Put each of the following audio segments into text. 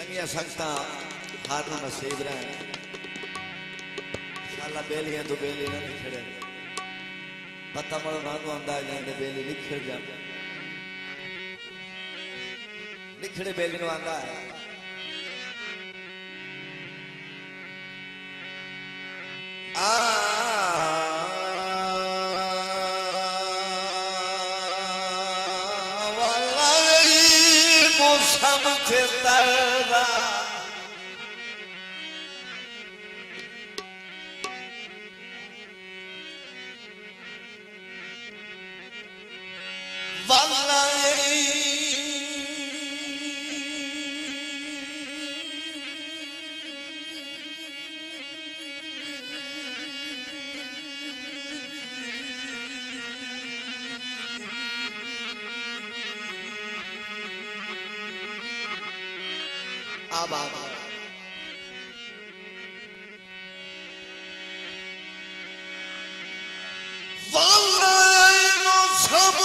चंगिया संगत हार नसीब रहे शाला बेलियां तो बेली ना निखड़े पता मरो ना तो अंदाज नहीं बेली निखड़ जा निखड़े बेली नो आंदा है आबाद सब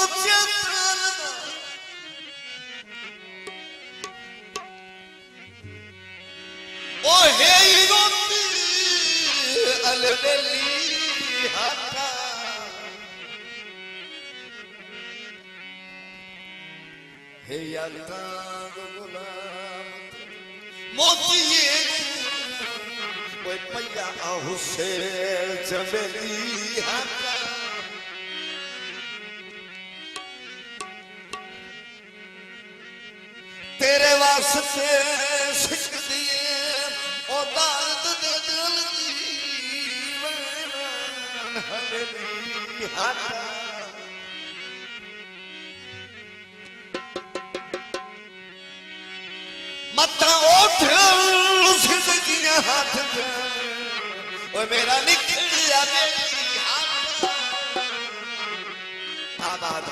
ओ हे अलबेली हाथा हे याता गुलाम मोतिए कोई पैया हुसे चमेली हाथा तेरे वास्ते सिख दिए ओ दर्द दे दिल दीवान हवेली हाथा मता उठ जिंदगी हाथ ओ मेरा निकलिया मेरी हाथ आबाद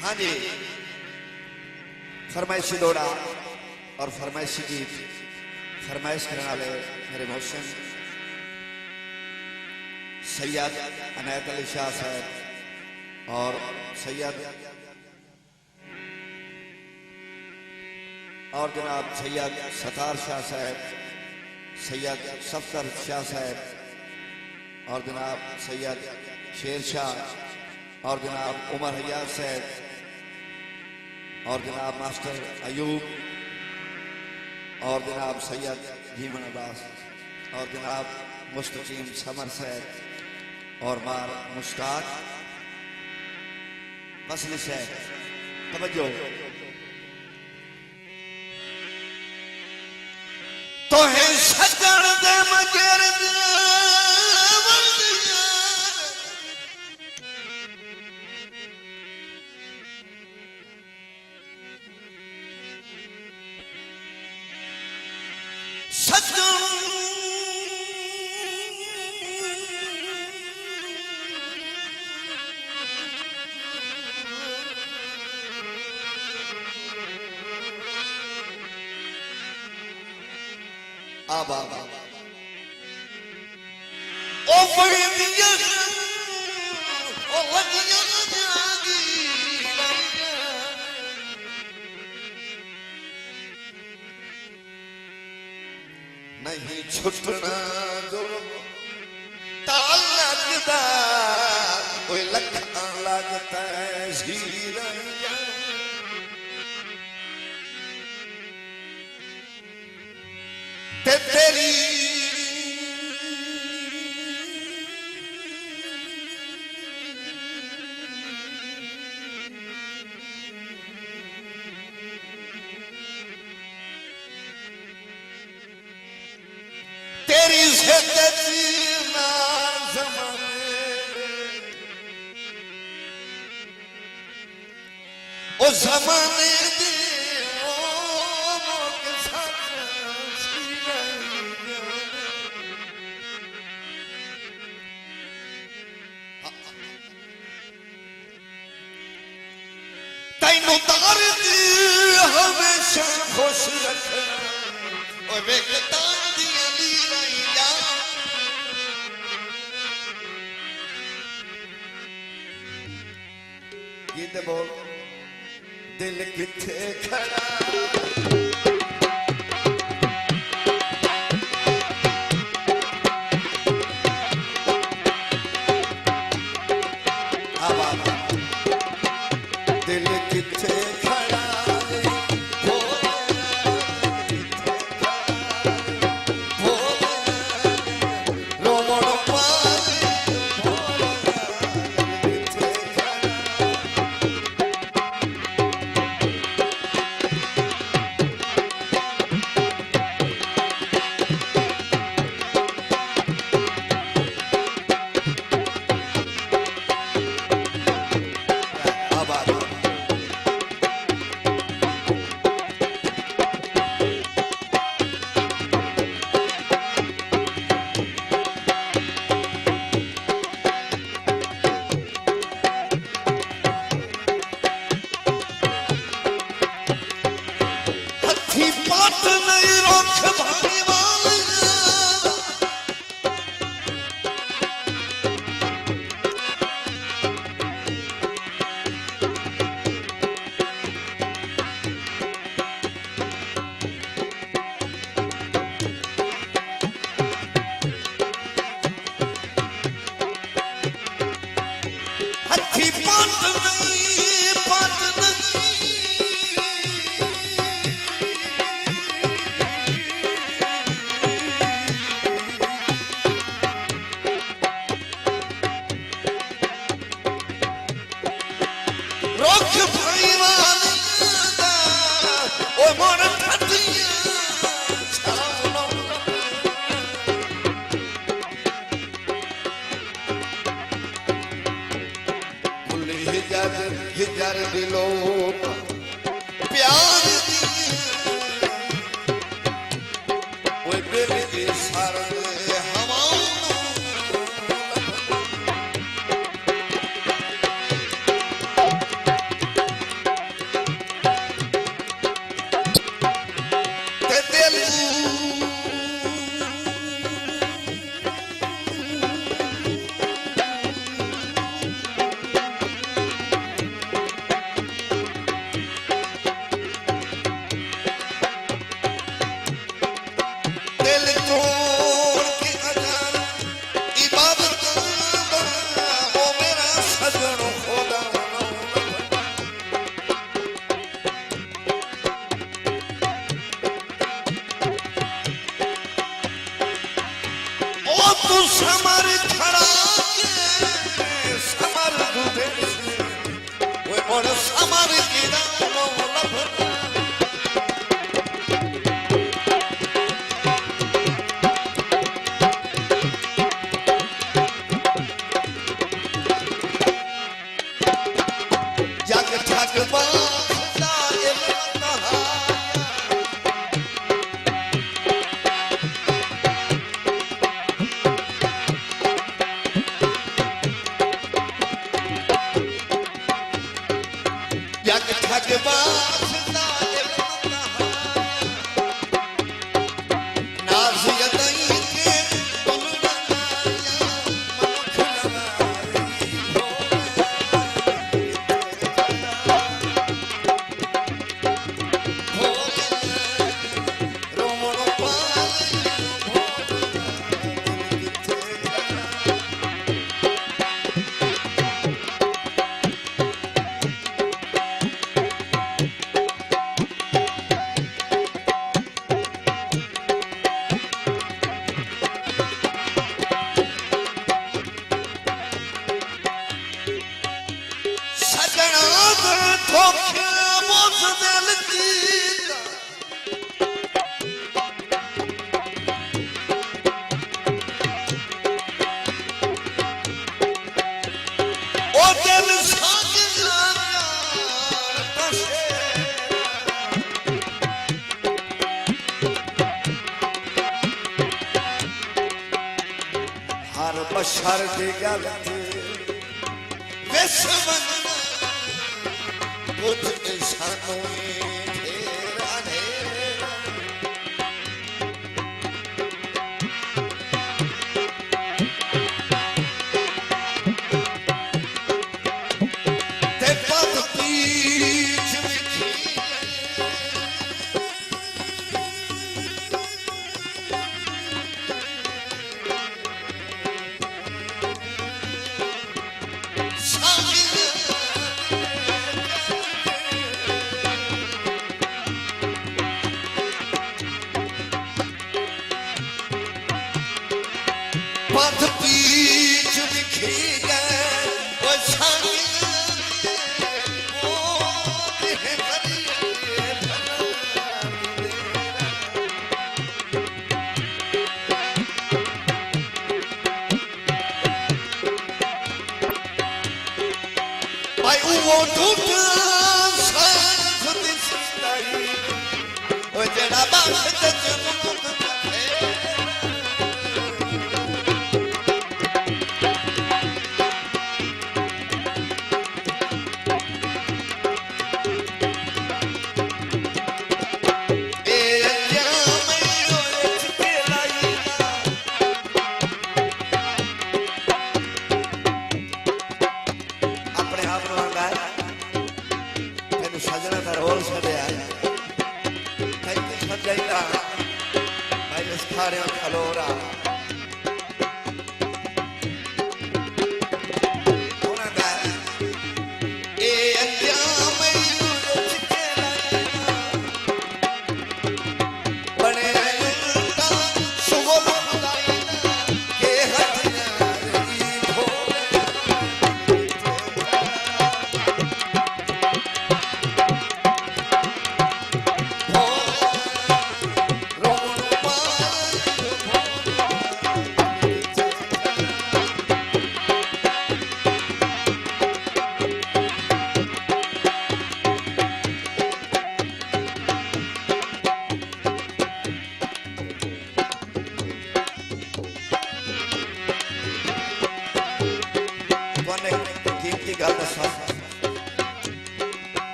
हाँ जी फरमाइशी दौड़ा और फरमाइशी गीत फरमाइश करने वाले मेरे मोहसिन सैयद अनायत अली शाह साहब और सैयद और जनाब सैयद सतार शाह साहब सैयद सफ्तर शाह साहब और जनाब सैयद शेर शाह और जनाब उमर हयात साहब और जनाब मास्टर अयूब और जनाब सैयद जीवन अब्बास और जनाब मुस्तकीम समर साहब और मार मुश्ताक मसलिस है तवज्जो तो है सजन दे मगर आबाद ओ बड़ी दिया ओ लगिया जागी नहीं छुटना जुल्म ताल लगता कोई लखा लगता है ज़ीरैया तेरी तेरी ज़िंदगी ना ज़माने ओ ज़माने दे ओ के साथ तैनू तार दी हमेशा खुश रखना ओए वेख तार दिया लीरां जा गीत बोल दिल किथे खड़ा दिल किथे खड़ा हिजर दिलो प्यार ओए दिल की सरद हवाओं ते दिल समर खड़ा समर दूधे वो और समर की दानो जग ठग बादा बशर की गल विश्व कुछ सानू ढेरा ढेरा ते पद पीछ विखी पद पीछ विखी गए वो संग ओ देह करिए भाई वो टूट संग दिसताई ओ जड़ा बात ते सजना का रोल छड़िया कहीं छड़ जाइला भाई इस खारे में खलोरा होना गा ए अंजाम यूरज के लाइना बने उल्टा सुगोल खुदाइना के हथियारी भोले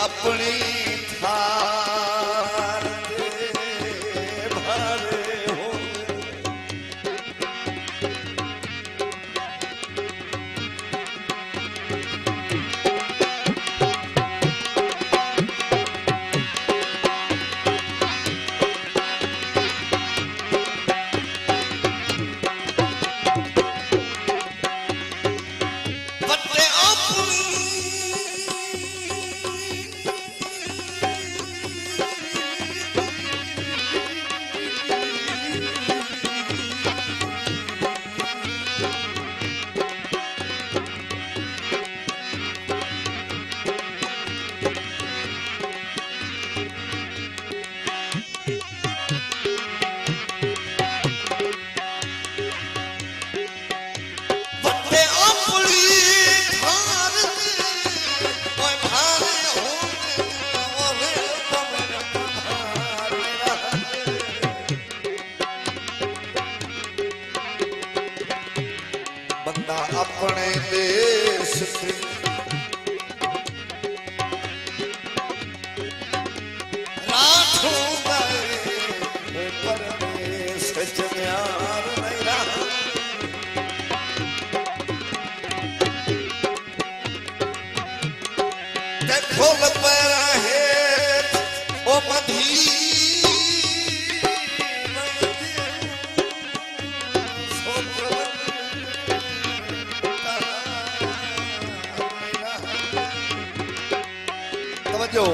अपनी थार दे भरे हो बट्टे अपनी बंदा अपने देश से राठों गए परदेश जम्यार नहीं रहा देखो पैरा है ओ मधी जो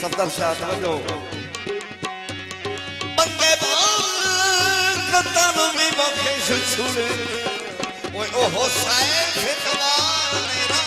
सफदर शाह समझो बंदे कतन में मौके छुछुरे ओए ओहो साए फितवार मेरा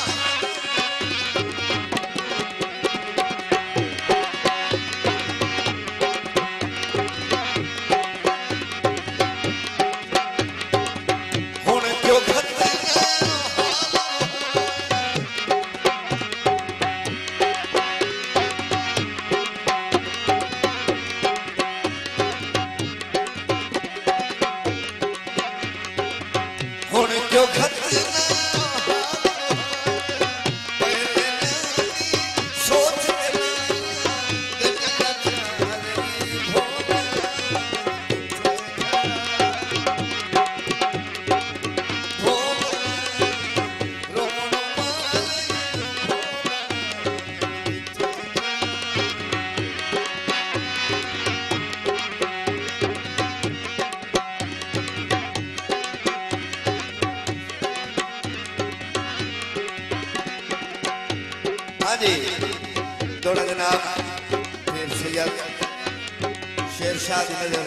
हाँ जी दौड़ा जनाब फिर सैयद शेरशाह की नजर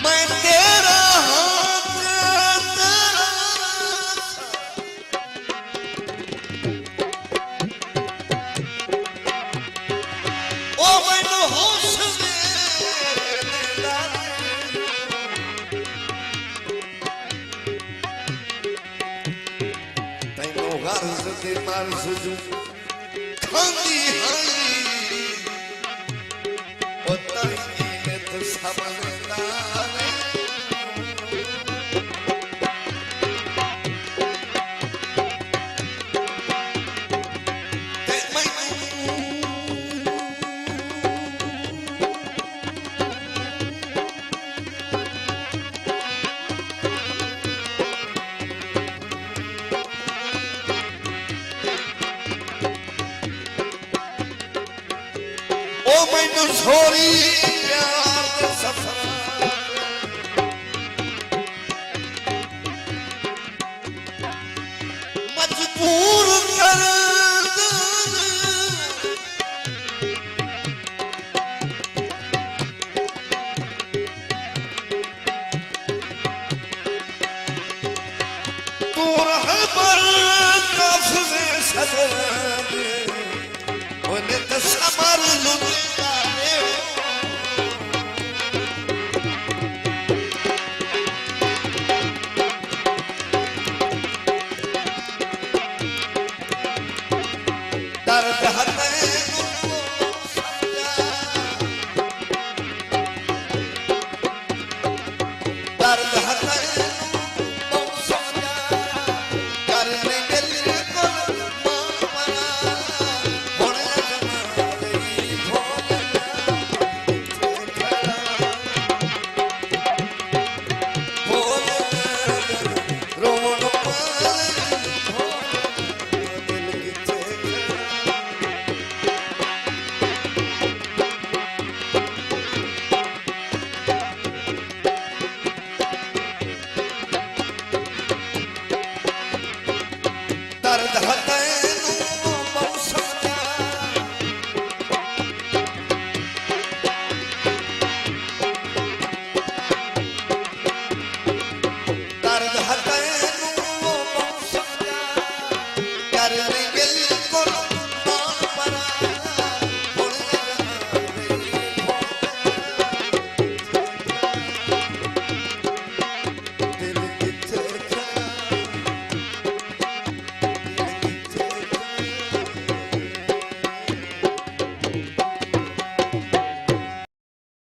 मैं तेरा Marzuzu, Kandi Hai, Otai Net Samanendane. मैनू छोरी प्यार दे सफर मजबूर कर तू रहबर काफ़िले सदर ओने तसमर लुट दर्द